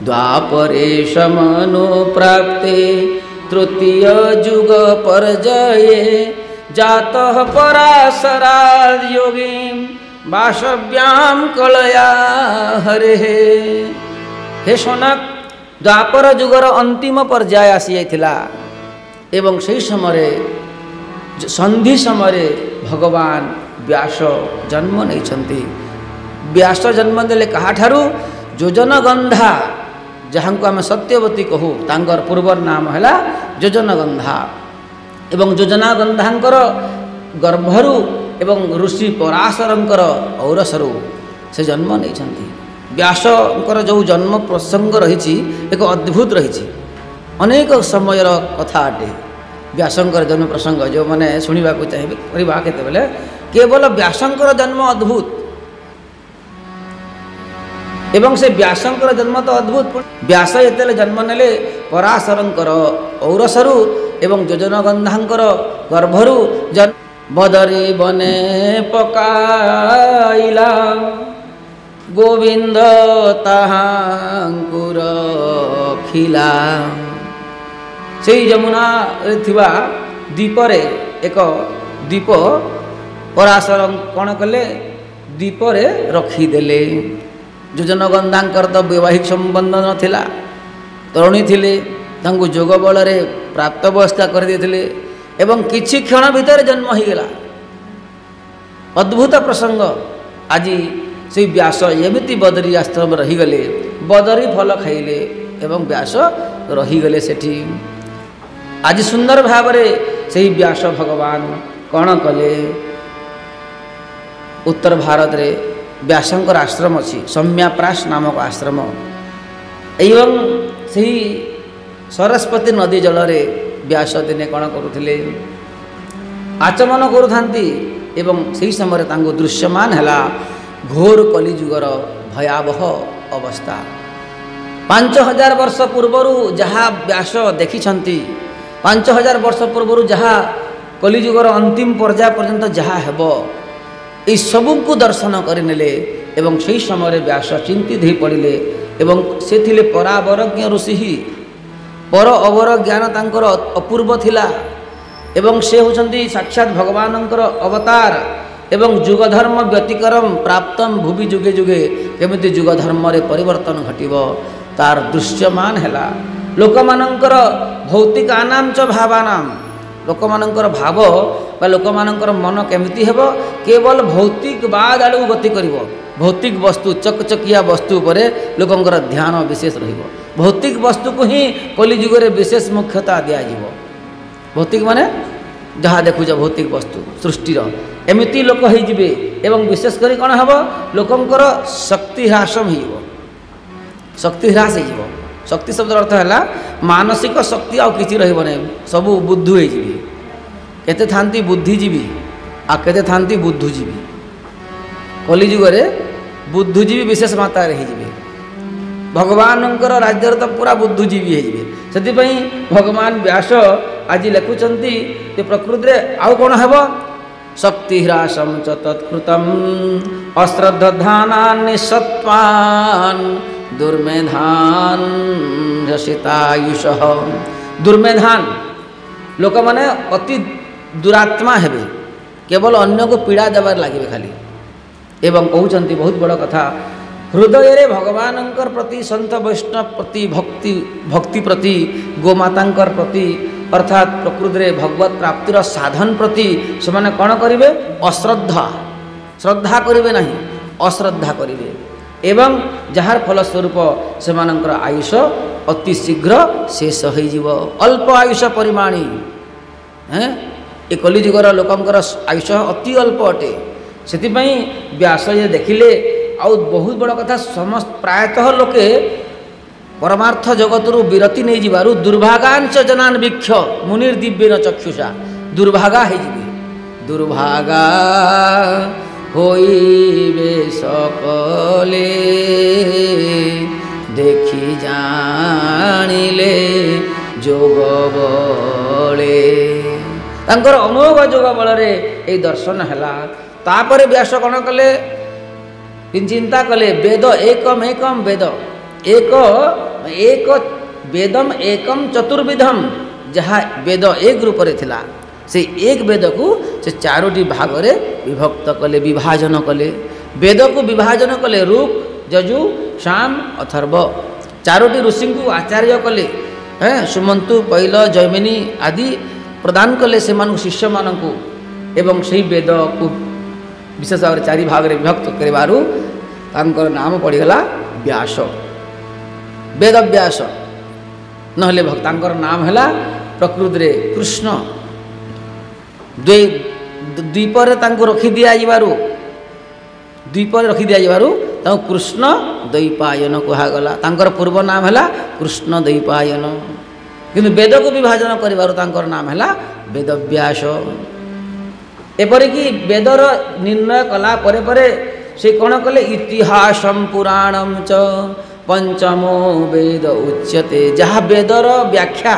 द्वापरे समनो प्राप्ते तृतीय युग पर्याये जातः पराशराद योगी वासव्याम कलया हरे। हे सनक द्वापर युगर अंतिम पर्याय आसी जाइथिला एवं से समय संधि समय भगवान व्यास जन्म नहीं। व्यास जन्म देले कहाठारू योजनगंधा जहाँ को आम सत्यवती कहू तांकर पूर्वर नाम है योजनगंधा एवं योजनागंधांकर गर्भरू एवं ऋषि पराशरंकर औरसरू से जन्म नहीं। व्यासंकर जो जन्म प्रसंग रही एक अद्भुत रही अनेक समयर कथा अटे। व्यासंकर जन्म प्रसंग जो मैंने शुणा चाहिए करवा केतबेले केवल व्यासंकर जन्म अद्भुत एवं से व्यासंकर जन्म तो अद्भुत। व्यास ये जन्म नेले पराशरंकर औरसरू एवं योजनगंधांकर गर्भरू जन्म बदरी बने पकाइला गोविंद ताहांकुर खिला। से यमुना थिबा दीपरे एक दीप पराशर कौन कले दीपरे रखीदेले। योजनगंधांकर तो वैवाहिक संबंध नथिला तरुणी थिले तांको जोग बल प्राप्त अवस्था कर देथिले एवं किछि क्षण भितर जन्म हो गला। अद्भुत प्रसंग। आज से व्यास एमती बदरी आश्रम रहीगले बदरी फल खाइले एवं व्यास रहीगले सेठी। आज सुंदर भाव से व्यास भगवान कौन कले उत्तर भारत रे व्यासंकर आश्रम अच्छी सम्याप्रास नामक आश्रम एवं से सरस्वती नदी जल व्यास दिने कौन करुले आचमन करुथांती एवं से समय दृश्यमान है घोर कलिजुगर भयावह अवस्था। 5000 वर्ष पूर्वर जहाँ व्यास देखी 5000 वर्ष पूर्वर जहाँ कलिजुगर अंतिम पर्याय पर्यंत जहाँ हेब ये सबू को दर्शन करने एवं से समय व्यास चिंतित हो पड़े एवं से थिले परावरज्ञ ऋषि पर अवर ज्ञान तांकर अपूर्व थिला एवं से होचंती साक्षात भगवानंकर अवतार एवं जुगधर्म व्यतिक्रम प्राप्तम भूवि जुगे जुगे केमिति जुगधर्म रे परिवर्तन घटिब तार दृश्यमान है। लोकमानंकर भौतिकानां च भावानां लोकमानंकर भाव बा लोकमानंकर मन केमिति हेबो केवल भौतिकवाद आड़ू गति करिवो। भौतिक वस्तु चकचकिया वस्तु पर लोकंकर ध्यान विशेष रहिबो। भौतिक वस्तु को ही कलिजुगरे विशेष मुख्यता दिया जीवो। भौतिक माने जहाँ देखुच भौतिक वस्तु सृष्टिर एमिति लोक होइजिबे एवं विशेष करी कौन हेबो लोकंकर शक्ति ह्रास होइबो। शक्ति ह्रास होइबो। शक्ति शब्द अर्थ है मानसिक शक्ति आउ किछि रहिबो नै सबु बुद्धि होइजिबे। केते थांती बुद्धिजीवी आ केते थांती बुद्धुजीवी। कलिजुगरे बुद्धुजीवी विशेष मात्रा रे होइजिबे। भगवानंकर राज्य तो पूरा बुद्धुजीवी होइजिबे। सेतिपई भगवान व्यास आज लिखुचंती जे प्रकृति रे आउ कोन हेबो शक्ति ह्रासम च तत्कृतम अश्रद्धानान् निसत्वान् दुर्मेधान रसितायुष। दुर्मेधान लोक माने अति दुरात्मा हेबे केवल अन्य को पीड़ा देवार लगे खाली एवं कहते बहुत बड़ कथा हृदय रे भगवानंकर प्रति संत वैष्णव प्रति भक्ति प्रति गोमातांकर प्रति अर्थात प्रकृति रे भगवत प्राप्तिर साधन प्रति से माने कौन करिवे अश्रद्धा श्रद्धा करिवे नहीं अश्रद्धा करिवे एवं जार फलस्वरूप से आयुष अति शीघ्र शेष हो अल्प आयुष परिमाणी हैं ये कलिजुगर लोकंकर आयुष अति अल्प अटे। से व्यास ये देखिले आउ बहुत बड़ कथा समस्त प्रायतः लोके परमार्थ जगतरु विरति नहीं जीवारु दुर्भागांच जनान वीक्ष मुनिर्दिव्येन चक्षुषा दुर्भागा है जीवे दुर्भागा होइबे सकले देखि जानिले जोग बले तांकर अमोघ जोग बल रे ए दर्शन हैला। तापरे व्यास कौन कले चिंता कले वेद एकम एकम वेद एक एक वेदम एकम चतुर्विधम जहाँ वेद एक रूप रे थिला से एक वेद को से चारोटी भाग रे विभक्त कले विभाजन कले वेद को विभाजन कले ऋक् यजु साम अथर्व चारोटी ऋषि को आचार्य कले हैं सुमंतु पैल जैमिनी आदि प्रदान कले से शिष्य मानू एवं से वेद को विशेष भाव में चारि भाग रे विभक्त करबारु तांकर नाम पड़गला व्यास वेद व्यास नहले भक्तांकर नाम है प्रकृति रे कृष्ण द्वीपर रखी दिबारु द्वीपर रखी दिबारु कृष्ण द्वैपायन कहगला तांकर पूर्व नाम है कृष्ण द्वैपायन किंतु वेद को विभाजन करिबारु तांकर नाम है वेदव्यास एपरिकी वेदर निर्णय कला परे परे से कौन कले इतिहासम पुराणम च पंचमो वेद उच्यते जहाँ वेदर व्याख्या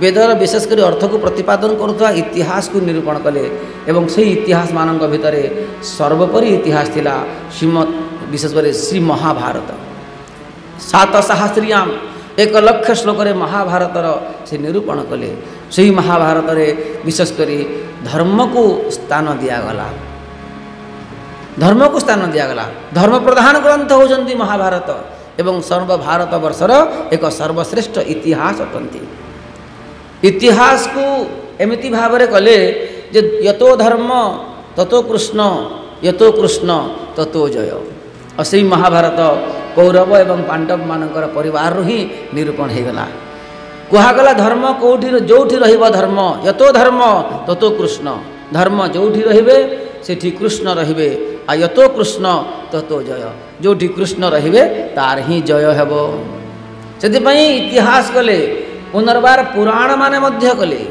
वेदर विशेषकर अर्थ को प्रतिपादन करुवा इतिहास को निरूपण कले एवं से इतिहास मानक भितर सर्वोपरि इतिहास थिला श्रीमद विशेषकर श्री महाभारत 7 सहस्रियाम 1 लक्ष श्लोक महाभारतर से निरूपण कले से महाभारत विशेषकर धर्म को स्थान दिगला धर्म को स्थान दिगला धर्म प्रधान ग्रंथ होती महाभारत एवं सर्व भारत वर्षर एक सर्वश्रेष्ठ इतिहास अटंती इतिहास को एमिति भाव में कले जे यतो धर्म ततो कृष्ण ततो जय और से महाभारत कौरव एवं पांडव मानकर परिवार ही निरूपण हो गला कहगला धर्म कौटी जोठी रहिबो धर्म यतो धर्म ततो कृष्ण धर्म जोठी रहिबे सेठी कृष्ण रहिबे आ यतो कृष्ण ततो जय जोठी कृष्ण रहिबे तार ही जय हेबो सेतिपई इतिहास कले पुनर्बार पुराण माने मध्य कले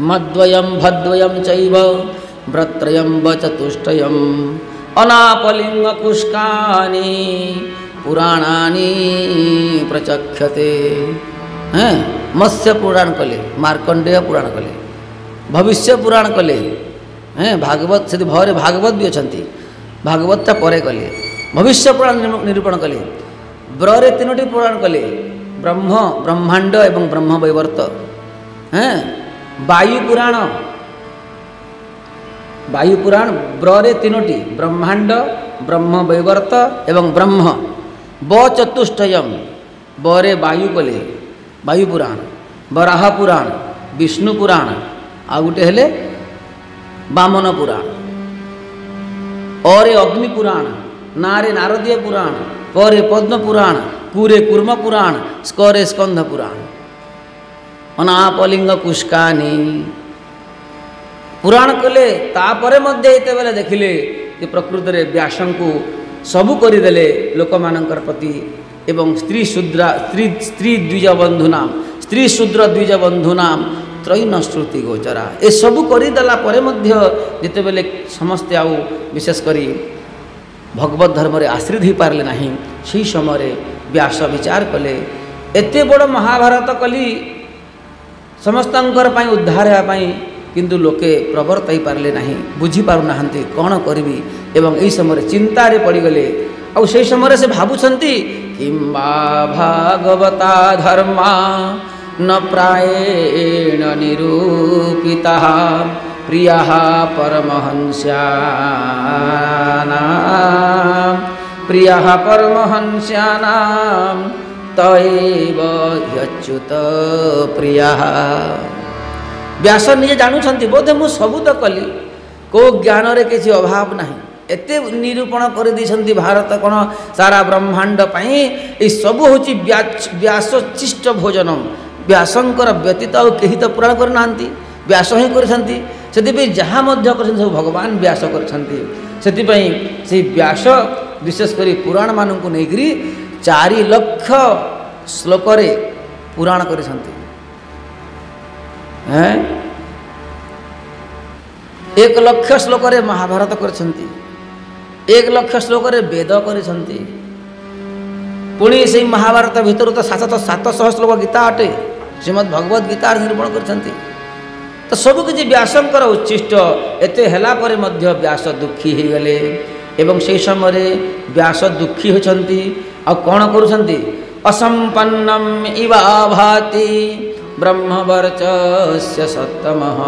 मद्वयम भद्वयम चैव व्रत्रयम चतुष्टयम अनापलिंग कुष्कानि पुराणानि प्रचक्षते हैं मत्स्य पुराण कले मार्कंडेय पुराण कले भविष्य पुराण कले हैं भागवत से भवरे भागवत भी अच्छा भागवत परे कले भविष्य पुराण निरूपण कले ब्रे 3टी पुराण कले ब्रह्म ब्रह्मांड एवं ब्रह्म वैवर्त हैं वायु पुराण ब्रे 3टी ब्रह्मांड ब्रह्म वैवर्त एवं ब्रह्म चतुष्टयम बरे वायु कले वायु पुराण वराह पुराण विष्णु पुराण आ गोटे हेले वामन पुराण और अग्नि पुराण नारे नारदीय पुराण परे पद्म पुराण कूरे कूर्म पुराण स्करे स्कंध पुराण अनापलिंग कुष्कानि पुराण कले तापरे मध्य बेले देखिले कि प्रकृति रे व्यासं को सबु करिदेले लोक मानकर प्रति एवं स्त्री द्विज बंधुनाम स्त्री शूद्र द्विज बंधुनाम त्रैन श्रुति गोचरा ए सबु करिदेला परे मध्य जिते बेले समस्ते आउ विशेष करी भगवत धर्म रे आश्रित हो पारे ना से समय व्यास विचार कले एते बड़ महाभारत कली समस्तंकर पाई उद्धार होगापाई किंतु लोके प्रवर्त ही पारे ना बुझी पारु नाहंती कौन करी एवं यही समय चिंतार पड़गले आ से समय से भावुंट किंबा भागवता धर्मा न प्रायेण निरूपिता प्रिया परमहंस्यानां तैव ह्यच्युत प्रिया व्यास निजे जानुछंती बोधे मु सबु तो कली को ज्ञान रे किसी अभाव नहीं एते निरूपण कर दी भारत कौन सारा ब्रह्मांड पाई ये सब हूँ व्यासचिष्ट भोजनम व्यासंकर व्यतीत आ कहीं तो पुराण करना व्यास ही कर जहाँ सब भगवान व्यास कर व्यास विशेषकर पुराण मान को लेकर 4 लक्ष श्लोक पुराण कर 1 लक्ष श्लोक महाभारत कर 1 लक्ष श्लोक वेद कर पुणी से महाभारत भितर तो 700 श्लोक गीता अटे श्रीमद भगवत गीता निरूपण कर तो सबकि व्यासंकर उच्छिष्ट एते हेला परे मध्य व्यास दुखी हो गले एवं से समय व्यास दुखी होती आ कौन करुँच असंपन्नम इवा भाति ब्रह्मवर्चस्य सत्तमः।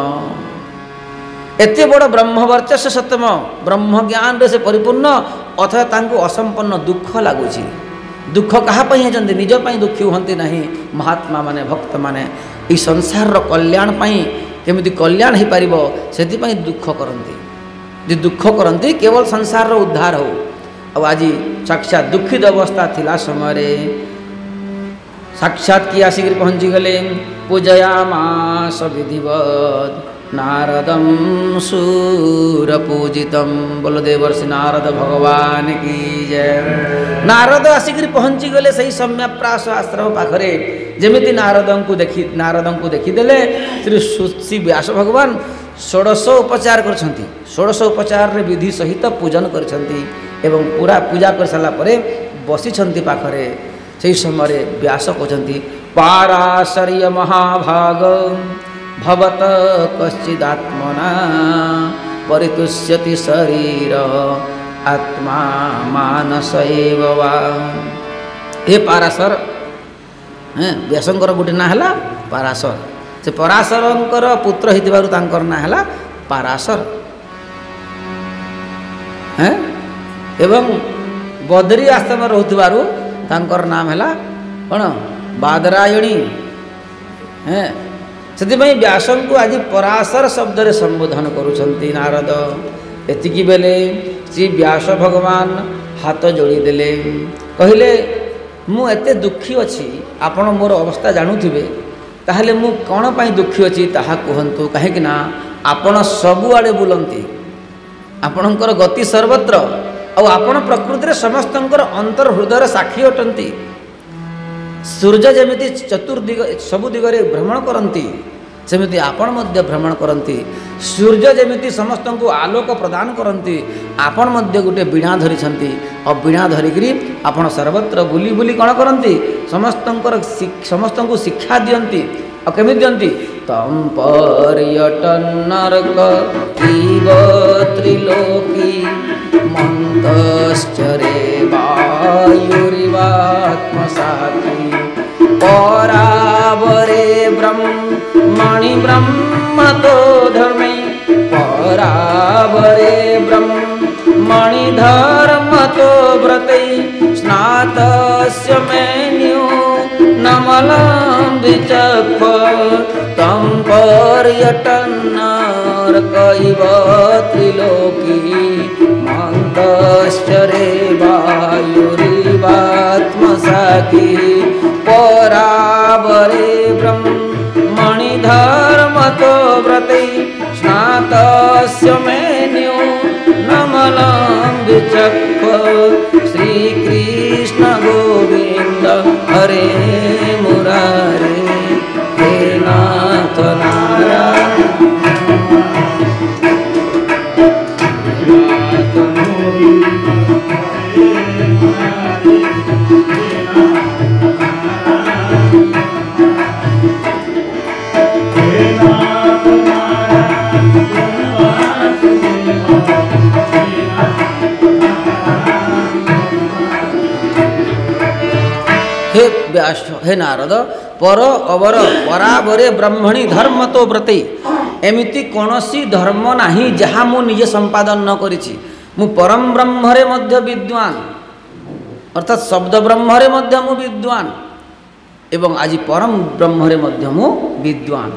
एते बड़ ब्रह्मवर्चस्य सत्तम ब्रह्म ज्ञान से परिपूर्ण अथवा तांको असंपन्न दुख लगुच। दुख क्या निज दुखी हमें ना महात्मा माने भक्त माने ई संसार कल्याण केमिति कल्याण हो पार से दुख करती। जे दुख करती केवल संसार उद्धार हो। अब आज साक्षात दुखित अवस्था थिला समय साक्षात किए आसिक पहुँची गले। पूजयामास विधिवत नारदम सूरपूजितम। बोलो देवर्षि नारद भगवान की जय। नारद आसिक पहुँची गले सही सम्यप्रास आश्रम पाखरे। जेमिति नारद को देखीदेले श्री व्यास भगवान षोडश उपचार करछंती। षोडश उपचार रे विधि सहित पूजन करछंती एवं पूरा पूजा कर सारा परे बसिछंती पाखरे। से समय व्यास कहते पाराशर्य महाभाग भवत कश्चिदात्मना परितुष्यति शरीर आत्मा मानस एव वा। हे पाराशर व्यासंकर गोटे ना है पाराशर। से पराशरंकर पुत्र हितबारु तांकर ना है पाराशर हैं। एवं बद्री आश्रम रोथिबारु तांकर नाम है कौन बादरायणी हैं। से व्यासन को आज पराशर शब्द रे संबोधन करुछंती नारद। एतिकी बेले श्री व्यास भगवान हाथ जोड़ी देले कहले मु एते दुखी अच्छी आपण मोर अवस्था जानूथिबे ताहले मु कौन पाई दुखी अच्छी ताहा कहंतु। कहीं ना आपण सबुआड़े बुलंती आपणकर गति सर्वत्र आपण प्रकृति समस्तंकर अंतर हृदय साक्षी अटंती। सूर्य जमिति चतुर्दिग सबु दिगरे भ्रमण करती सेमिति आपण मध्य भ्रमण करती। सूर्य जमिति समस्त को आलोक प्रदान करती आपण मध्य गोटे बीणा धरिछंती और बीणा धरिकी आपण सर्वत्र बुली बुली कौन करती समस्त को शिक्षा दियंती। और केमी दियंती तम पर्यटन नरक इव त्रिलोकी मंतश्चरे वायुरिवात्मसाखी परावरे ब्रह्मणि ब्रह्मतो धर्मे परावरे ब्रह्मणि धर्मतो व्रते स्नातस्य मेन्यु नमलं विचक्ष तं पर्यटन्नरक इव त्रिलोकी मंतश्चरे वायुरिवात्मसाखी परावरे ब्रह्मणि धर्मतो व्रते स्नातस्य मेन्यु नमलं विचक्ष श्रीकृष्ण गोविंद हरे मुरारे हे नाथ नारायण। हे व्यास हे नारद पर अवर परावरे ब्रह्मणि धर्म तो व्रते एमिति कौनसी धर्म नाही जहाँ मु निजे संपादन न करिछि। मु परम ब्रह्मरे मध्य विद्वान अर्थात शब्द ब्रह्मरे मध्य मु विद्वान एवं आज परम ब्रह्मरे मध्य मु विद्वान।